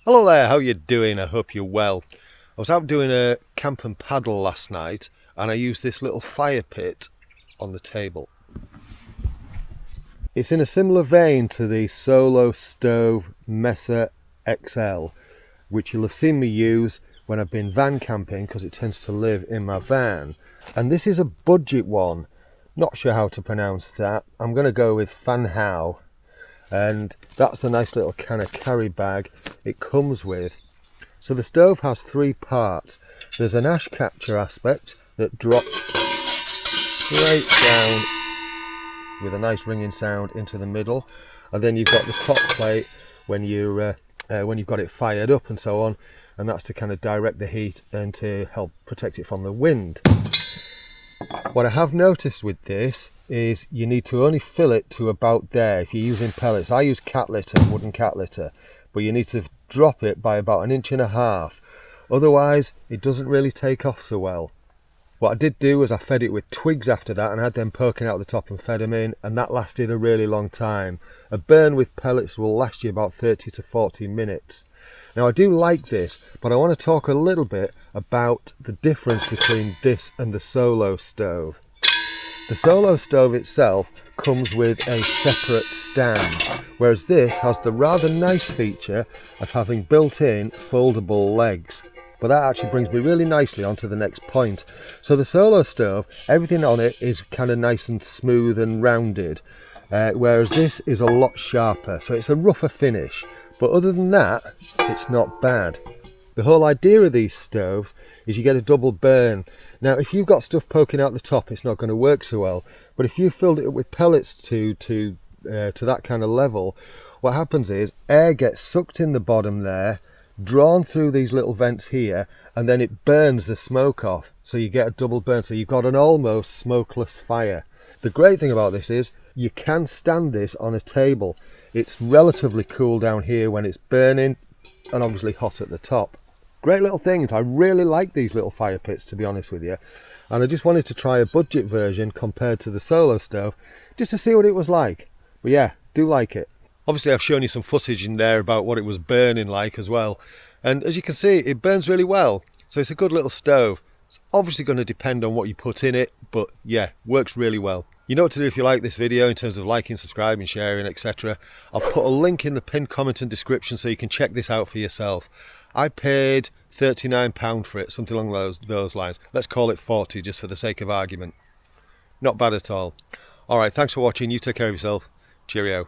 Hello there, how you doing? I hope you're well. I was out doing a camp and paddle last night and I used this little fire pit on the table. It's in a similar vein to the Solo Stove Mesa XL, which you'll have seen me use when I've been van camping because it tends to live in my van. And this is a budget one. Not sure how to pronounce that. I'm going to go with FANHAO. And that's the nice little kind of carry bag it comes with. So the stove has three parts. There's an ash catcher aspect that drops straight down with a nice ringing sound into the middle, and then you've got the top plate when you've got it fired up and so on, and that's to kind of direct the heat and to help protect it from the wind. What I have noticed with this is you need to only fill it to about there. If you're using pellets, I use cat litter, wooden cat litter, but you need to drop it by about 1.5 inches. Otherwise, it doesn't really take off so well. What I did do was I fed it with twigs after that and had them poking out the top and fed them in, and that lasted a really long time. A burn with pellets will last you about 30 to 40 minutes. Now I do like this, but I want to talk a little bit about the difference between this and the Solo stove. The Solo stove itself comes with a separate stand, whereas this has the rather nice feature of having built-in foldable legs. But that actually brings me really nicely onto the next point. So the Solo stove, everything on it is kind of nice and smooth and rounded, whereas this is a lot sharper, so it's a rougher finish. But other than that, it's not bad. The whole idea of these stoves is you get a double burn. Now, if you've got stuff poking out the top, it's not going to work so well. But if you filled it up with pellets to that kind of level, what happens is air gets sucked in the bottom there, drawn through these little vents here, and then it burns the smoke off. So you get a double burn. So you've got an almost smokeless fire. The great thing about this is you can stand this on a table. It's relatively cool down here when it's burning, and obviously hot at the top. Great little things. I really like these little fire pits, to be honest with you, and I just wanted to try a budget version compared to the Solo stove just to see what it was like. But yeah, do like it. Obviously I've shown you some footage in there about what it was burning like as well, and as you can see it burns really well, so it's a good little stove. It's obviously going to depend on what you put in it, but yeah, works really well. You know what to do if you like this video in terms of liking, subscribing, sharing, etc. I'll put a link in the pinned comment and description so you can check this out for yourself. I paid £39 for it, something along those lines. Let's call it 40 just for the sake of argument. Not bad at all. Alright, thanks for watching. You take care of yourself. Cheerio.